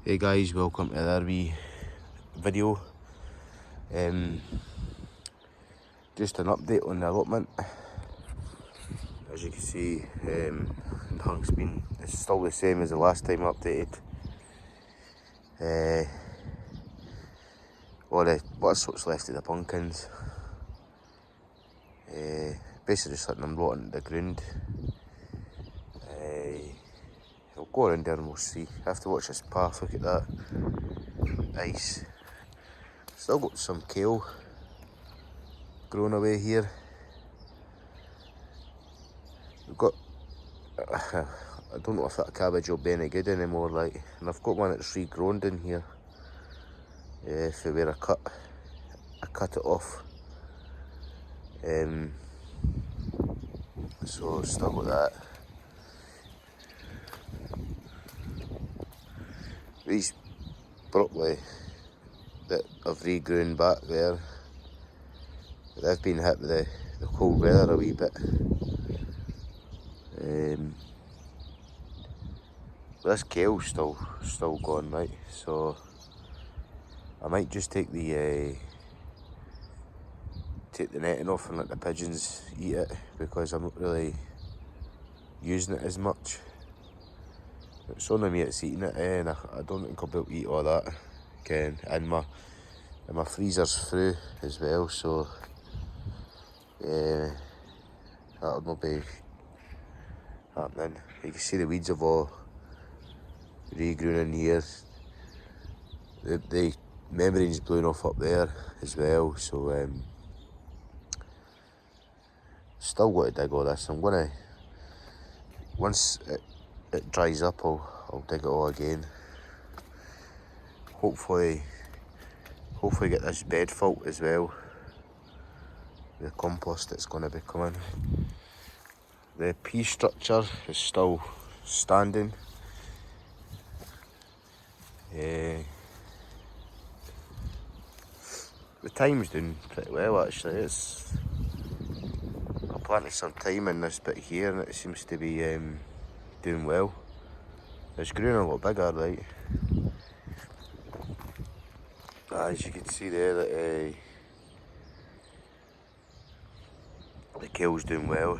Hey guys, welcome to another wee video. Just an update on the allotment. As you can see, it's still the same as the last time I updated. What's left of the pumpkins. Basically just letting them rot into the ground. I'll go around there and we'll see. I have to watch this path, look at that. Nice. Still got some kale growing away here. We've got, I don't know if that cabbage will be any good anymore, like, and I've got one that's regrown in here. If it were I cut it off. So still got that. These broccoli that have regrown back there, they've been hit with the cold weather a wee bit. This kale's still gone, right? So I might just take the netting off and let the pigeons eat it, because I'm not really using it as much. It's only me that's eating it, and I don't think I'll be able to eat all that again. And my freezer's through as well, so that'll not be happening. You can see the weeds have all regrown in here. The membrane's blown off up there as well, so still got to dig all this. I'm gonna, once it dries up, I'll dig it all again. Hopefully get this bed filled as well. The compost that's going to be coming. The pea structure is still standing. The time's doing pretty well actually. I planted some thyme in this bit here and it seems to be doing well. It's growing a lot bigger, right? As you can see there, that the kale's doing well.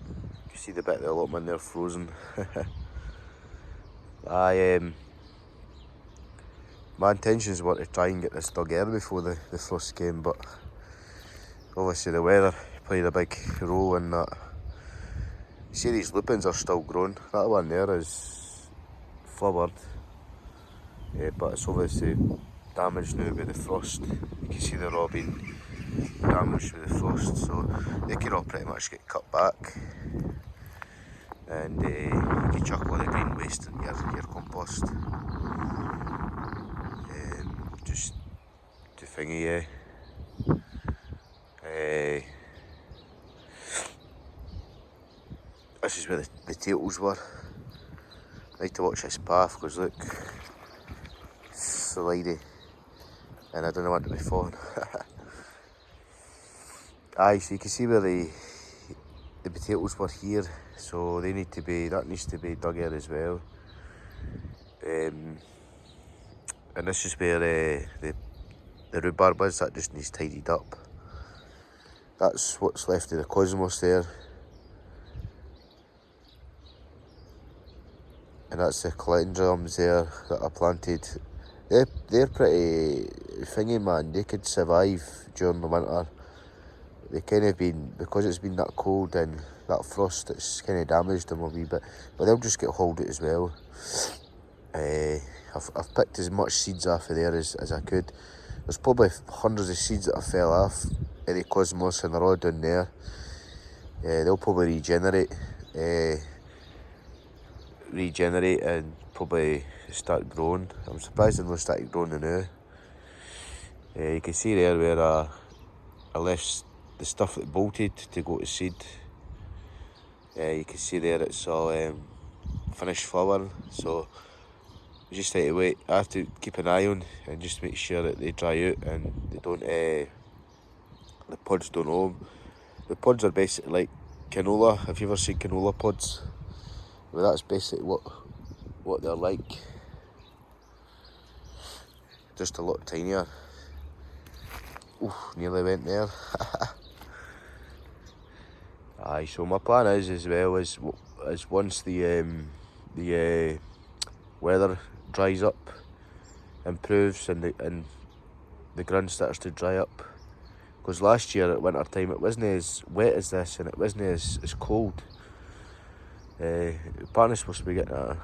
You can see the bit of the allotment there frozen. My intentions were to try and get this dug early before the frost came, but obviously the weather played a big role in that. You see these lupins are still growing. That one there is flowered, but it's obviously damaged now by the frost. You can see they're all been damaged with the frost, so they could all pretty much get cut back. And you can chuck all the green waste in your compost. Just to thingy, yeah. This is where the potatoes were. I like to watch this path because look, it's slidey, and I don't want to be falling. Aye, so you can see where the potatoes were here, so that needs to be dug in as well. And this is where the rhubarb is. That just needs tidied up. That's what's left of the cosmos there. And that's the calendrums there that I planted. They're pretty thingy, man. They could survive during the winter. They kind of been, because it's been that cold and that frost, it's kind of damaged them a wee bit. But they'll just get hold of it as well. I've picked as much seeds off of there as I could. There's probably hundreds of seeds that I fell off in the cosmos, and they're all down there. They'll probably regenerate and probably start growing. I'm surprised they're not starting growing now. You can see there where I left the stuff that bolted to go to seed. You can see there it's all finished flowering, so we just have to wait. I have to keep an eye on and just make sure that they dry out and they don't, the pods don't know. The pods are basically like canola. Have you ever seen canola pods? Well, that's basically what what they're like. Just a lot tinier. Oof, nearly went there. Aye, so my plan is as well is once the weather dries up, improves, and the ground starts to dry up. Because last year at winter time it wasn't as wet as this, and it wasn't as cold. Apparently supposed to be getting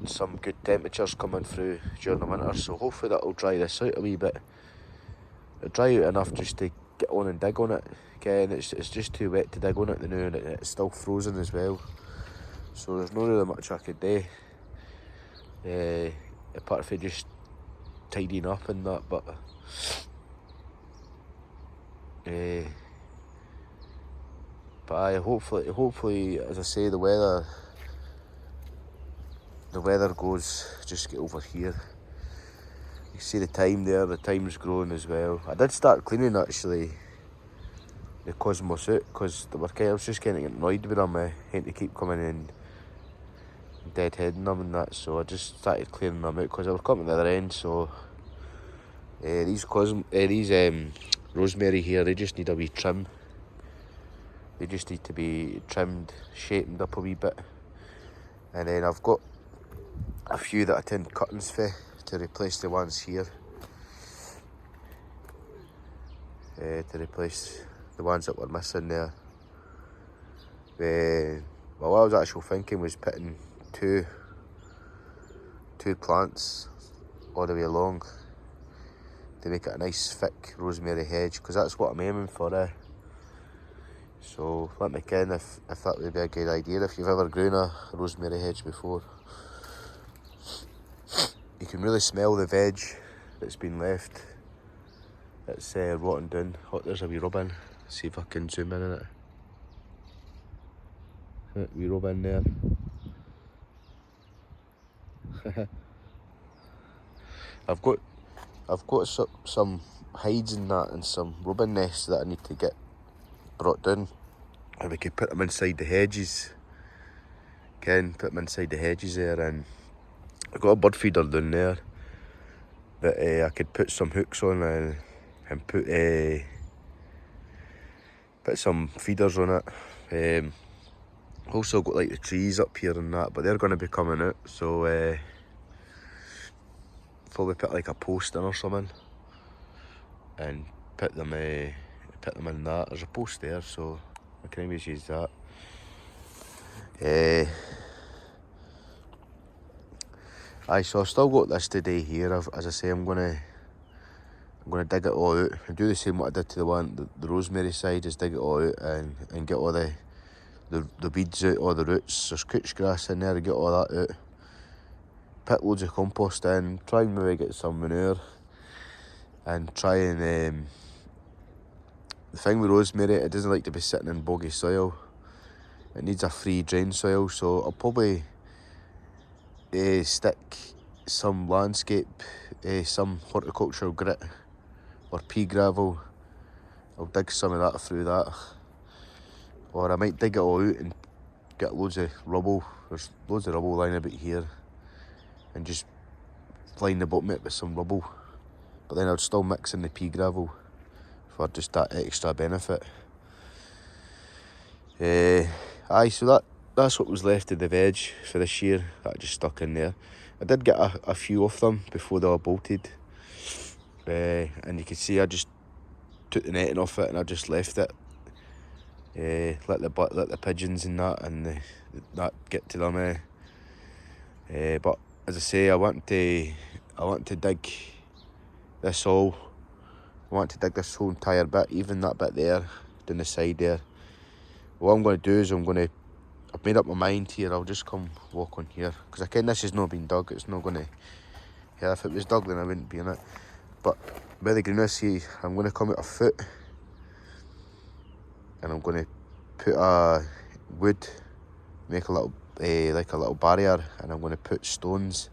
some good temperatures coming through during the winter, so hopefully that'll dry this out a wee bit. It'll dry out enough just to get on and dig on it. Again, it's just too wet to dig on it now, and it's still frozen as well. So there's not really much I could do. Apart from just tidying up and that, but aye, hopefully, as I say, the weather goes, just get over here. You see the time there, the time's growing as well. I did start cleaning actually the cosmos out, because I was just getting annoyed with them, having to keep coming in deadheading them and that, so I just started clearing them out because they were coming to the other end. So these rosemary here, they just need a wee trim. They just need to be trimmed, shapened up a wee bit. And then I've got a few that I tend cuttings for to replace the ones here. To replace the ones that were missing there. Well, what I was actually thinking was putting two plants all the way along to make it a nice thick rosemary hedge, because that's what I'm aiming for. So let me know if that would be a good idea, if you've ever grown a rosemary hedge before. You can really smell the veg that's been left. It's rotting down. Oh, there's a wee robin. See if I can zoom in on it. Wee robin there. I've got some hides in that and some robin nests that I need to get brought down, and we could put them inside the hedges. Put them inside the hedges there, and I've got a bird feeder down there that I could put some hooks on and put some feeders on it. Also got like the trees up here and that, but they're going to be coming out, so probably put like a post in or something and put them in that. There's a post there, so I can always use that. Aye, so I've still got this today here. As I say, I'm gonna dig it all out and do the same what I did to the rosemary side, is dig it all out and get all the weeds out, all the roots. There's couch grass in there, get all that out. Put loads of compost in, try and maybe get some manure, and try and the thing with rosemary, it doesn't like to be sitting in boggy soil. It needs a free drain soil, so I'll probably stick some landscape, some horticultural grit or pea gravel. I'll dig some of that through that, or I might dig it all out and get loads of rubble. There's loads of rubble lying about here, and just line the bottom of it with some rubble, but then I'd still mix in the pea gravel for just that extra benefit. Aye, so that's what was left of the veg for this year that I just stuck in there. I did get a few of them before they were bolted, and you can see I just took the netting off it and I just left it. Let the pigeons and that get to them. But as I say, I want to dig this whole. I want to dig this whole entire bit, even that bit there down the side there. What I'm going to do is I've made up my mind here. I'll just come walk on here, because I this has not been dug. It's not going to. Yeah, if it was dug, then I wouldn't be in it. But by the greenhouse here, I'm going to come out a foot, and I'm going to put a wood, make a little like a little barrier, and I'm going to put stones.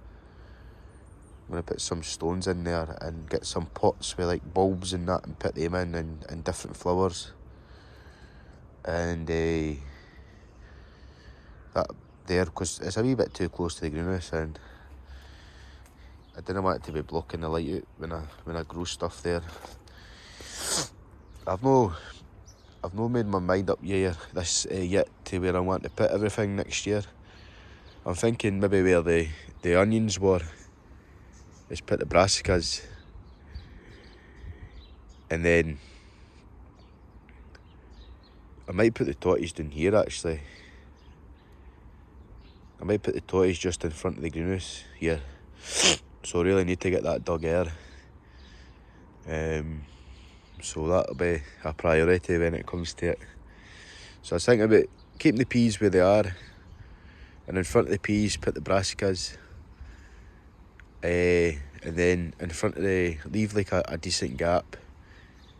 I'm going to put some stones in there and get some pots with like bulbs and that, and put them in and different flowers. And there, because it's a wee bit too close to the greenhouse, and I didn't want it to be blocking the light out when I grow stuff there. I've no made my mind up yet to where I want to put everything next year. I'm thinking maybe where the onions were, is put the brassicas, and then I might put the totties down here actually. I might put the totties just in front of the greenhouse here. So I really need to get that dug air. So that'll be a priority when it comes to it. So I was thinking about keeping the peas where they are, and in front of the peas put the brassicas, and then in front of leave like a decent gap,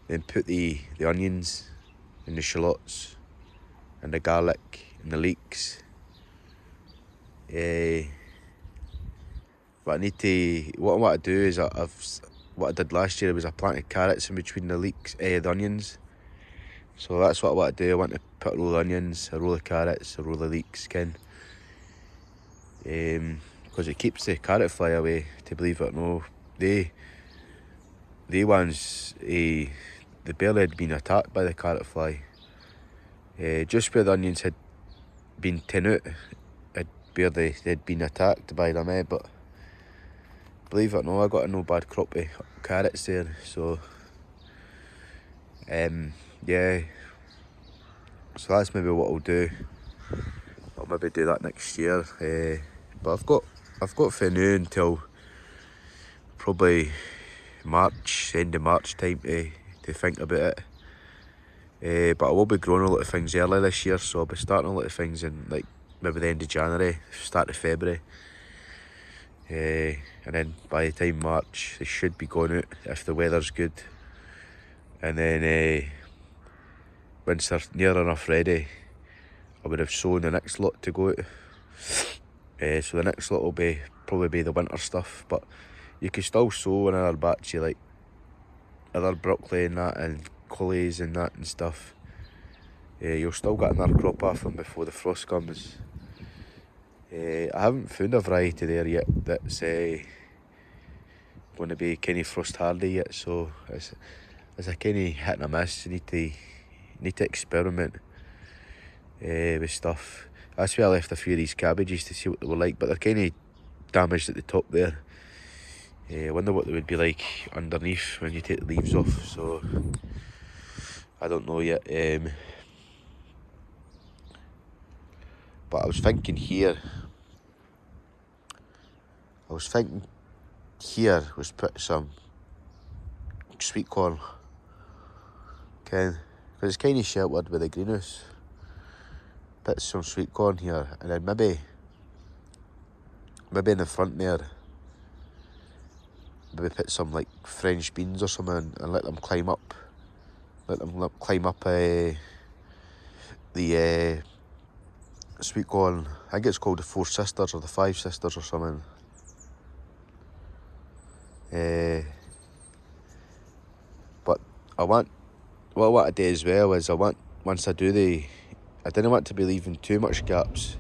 then put the onions and the shallots and the garlic and the leeks. But what I want to do is what I did last year was I planted carrots in between the leeks, the onions. So that's what I want to do. I want to put a row of onions, a row of carrots, a row of leeks in. Because it keeps the carrot fly away, to believe it or not. They ones, the belly had been attacked by the carrot fly. Just where the onions had been tin out, they'd been attacked by them, but believe it or not, I got a no bad crop of carrots there. So yeah, so that's maybe what I'll do. I'll maybe do that next year. But I've got for now until probably March, end of March time to think about it. But I will be growing a lot of things early this year, so I'll be starting a lot of things in like maybe the end of January, start of February. And then by the time March, they should be going out if the weather's good. And then once they're near enough ready, I would have sown the next lot to go out. So the next lot will probably be the winter stuff, but you can still sow another batch of like other broccoli and that, and collies and that and stuff. You'll still get another crop off them before the frost comes. I haven't found a variety there yet that's going to be kind of frost hardy yet, so it's a kind of hit and a miss. You need to experiment with stuff. That's why I left a few of these cabbages to see what they were like, but they're kind of damaged at the top there. I wonder what they would be like underneath when you take the leaves off, so I don't know yet. But I was thinking here was put some sweet corn, because it's kind of sheltered with the greenhouse. Put some sweet corn here, and then maybe in the front there, maybe put some like French beans or something and let them climb up. The sweet corn. I think it's called the Four Sisters or the Five Sisters or something. But what I want to do as well is once I do I didn't want to be leaving too much gaps,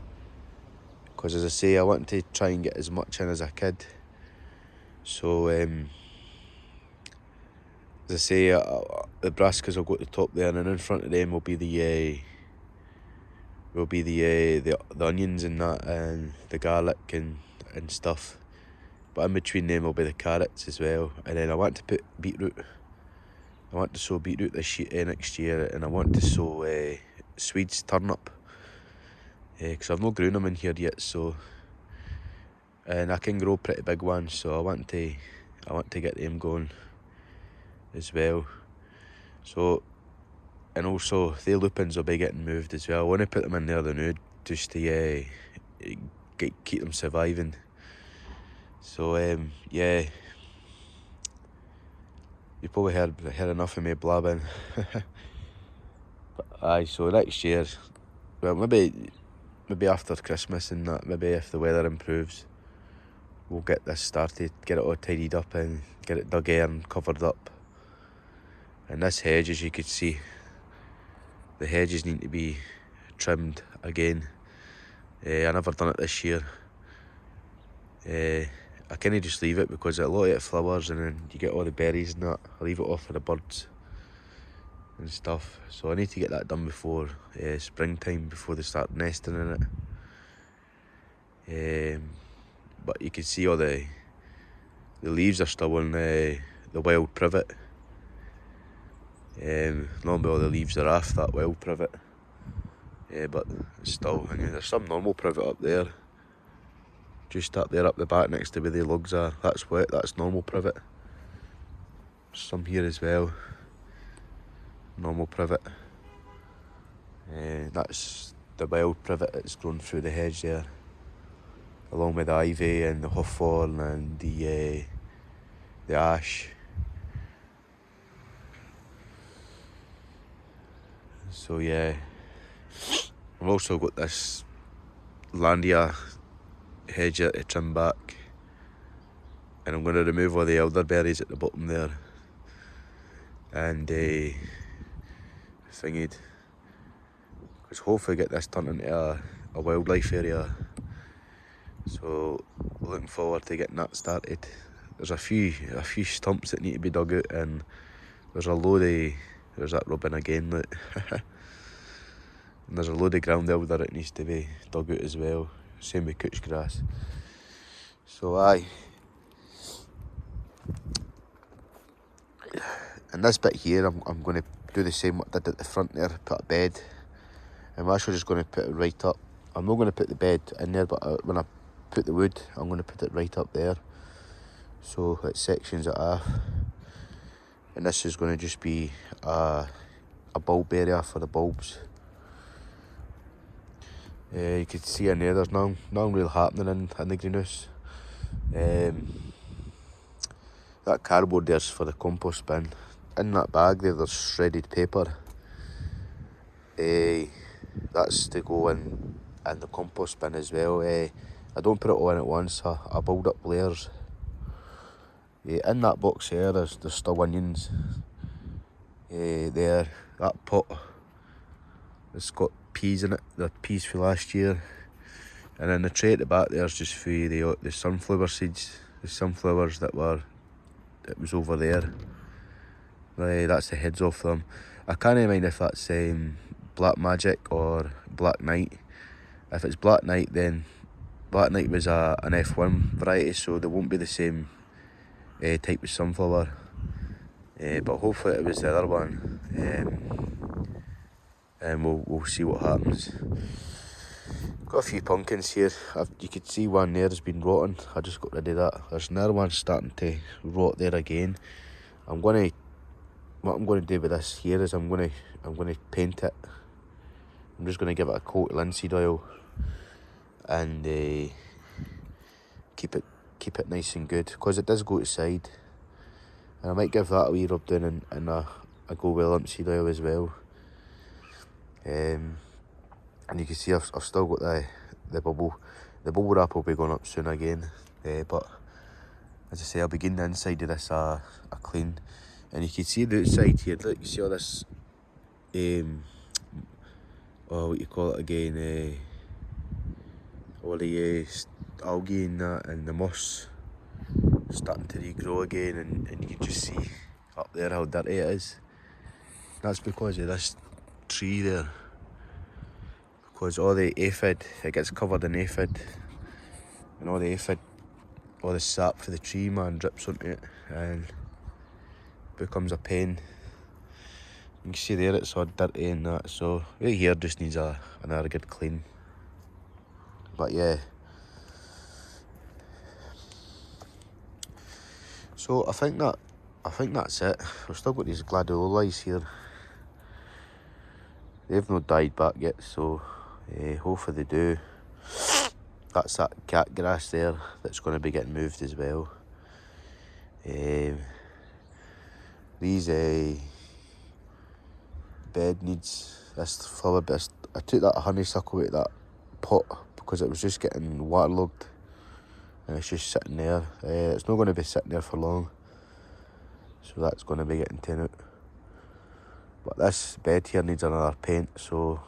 because as I say, I want to try and get as much in as I could. So as I say, the brassicas will go at the top there, and then in front of them will be the onions and that, and the garlic and stuff. But in between them will be the carrots as well. And then I want to put beetroot. I want to sow beetroot next year, and I want to sow Swedes turnip, because I've not grown them in here yet. So, and I can grow pretty big ones, so I want to get them going as well. So, and also the lupins will be getting moved as well. I want to put them in there the nude just to keep them surviving. So yeah, you probably heard enough of me blabbing. But aye, so next year, well, maybe after Christmas and that, maybe if the weather improves, we'll get this started, get it all tidied up and get it dug in and covered up. And this hedge, as you could see, the hedges need to be trimmed again. I never done it this year. I kind of just leave it because a lot of it flowers and then you get all the berries and that. I leave it off for the birds and stuff. So I need to get that done before springtime, before they start nesting in it. But you can see all the leaves are still on the wild privet. Normally all the leaves are off that wild privet. But still, I mean, there's some normal privet up there. Just up there, up the back next to where the lugs are. That's wet, that's normal privet. Some here as well. Normal privet. That's the wild privet that's grown through the hedge there. Along with the ivy and the hawthorn and the ash. So yeah. I've also got this landia hedge to trim back, and I'm going to remove all the elderberries at the bottom there and thingied, because hopefully get this turned into a wildlife area. So looking forward to getting that started. There's a few stumps that need to be dug out, and there's that robin again, look. And there's a load of ground elder that needs to be dug out as well. Same with couch grass. So aye. And this bit here, I'm going to do the same what I did at the front there, put a bed. I'm actually just going to put it right up. I'm not going to put the bed in there, but when I put the wood, I'm going to put it right up there. So it sections it off. And this is going to just be a bulb area for the bulbs. You can see in there, there's nothing real happening in the greenhouse. That cardboard there's for the compost bin. In that bag there's shredded paper. That's to go in the compost bin as well. I don't put it all in at once, I build up layers. In that box here there's still onions. There, that pot, it's got peas in it, the peas for last year. And then the tray at the back there's just for the sunflower seeds, the sunflowers that was over there. That's the heads off them. I can't mind if that's Black Magic or Black Knight. If it's Black Knight, then Black Knight was an F1 variety, so they won't be the same type of sunflower. But hopefully it was the other one. And we'll see what happens. Got a few pumpkins here. You could see one there has been rotten. I just got rid of that. There's another one starting to rot there again. What I'm going to do with this here is I'm going to paint it. I'm just going to give it a coat of linseed oil and keep it nice and good, because it does go to side. And I might give that a wee rub down and a go with linseed oil as well. And you can see I've still got the bubble. The bubble wrap will be going up soon again. But as I say, I'll be getting the inside of this a clean. And you can see the outside here, look, you see all this, what you call it again, all the algae and that, and the moss starting to regrow again, and you can just see up there how dirty it is. That's because of this tree there, because all the aphid, it gets covered in aphid, and all the aphid, all the sap for the tree, man, drips onto it, and becomes a pain. You can see there it's all dirty and that, so right here just needs another good clean. But yeah, so I think that's it. We've still got these gladiolus here. They've not died back yet, so hopefully they do. That's that cat grass there that's going to be getting moved as well. These bed needs this flower bit. I took that honeysuckle out of that pot because it was just getting waterlogged, and it's just sitting there. It's not going to be sitting there for long, so that's going to be getting taken out. But this bed here needs another paint, so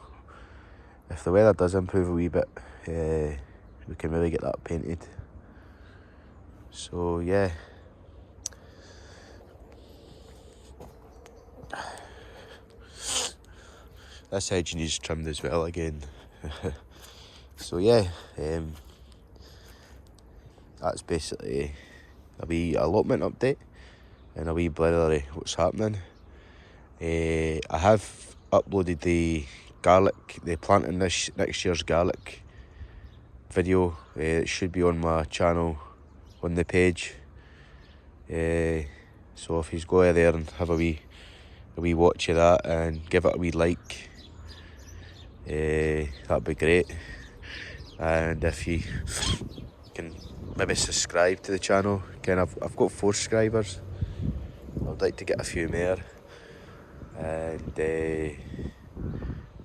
if the weather does improve a wee bit, we can maybe get that painted. So yeah. This edge needs trimmed as well again. So yeah, that's basically a wee allotment update and a wee blurry what's happening. I have uploaded the garlic, the planting this next year's garlic video. It should be on my channel on the page. So if you go there and have a wee watch of that and give it a wee like, that'd be great. And if you can maybe subscribe to the channel. Again, I've got 4 subscribers. I'd like to get a few more. And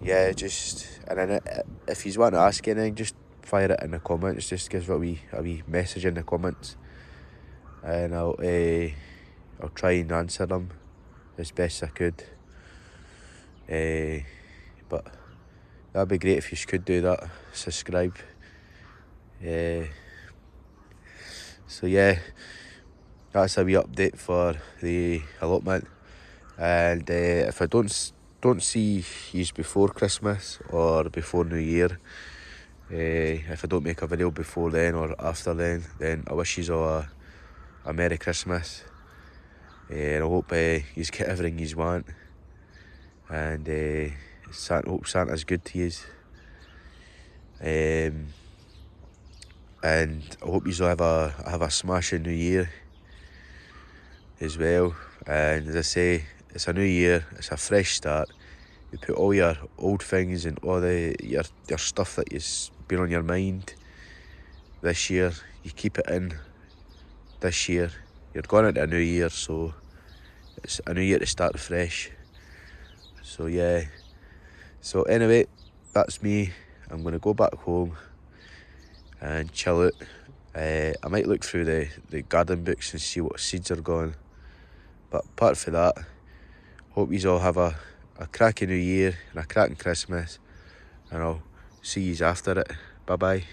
yeah, and then if you want to ask anything, just fire it in the comments. Just give a wee message in the comments, and I'll try and answer them as best I could. But that'd be great if you could do that. Subscribe. So yeah, that's a wee update for the allotment. And if I don't see yous before Christmas or before New Year, if I don't make a video before then or after then I wish yous all a Merry Christmas. And I hope yous get everything yous want. And hope Santa's good to yous. And I hope yous all have a smashing New Year as well. And as I say, it's a new year, it's a fresh start. You put all your old things and all your stuff that has been on your mind this year, you keep it in this year. You're going into a new year, so it's a new year to start fresh. So yeah, so anyway, that's me. I'm going to go back home and chill out. I might look through the garden books and see what seeds are going. But apart from that, hope yous all have a cracking New Year and a cracking Christmas, and I'll see yous after it. Bye bye.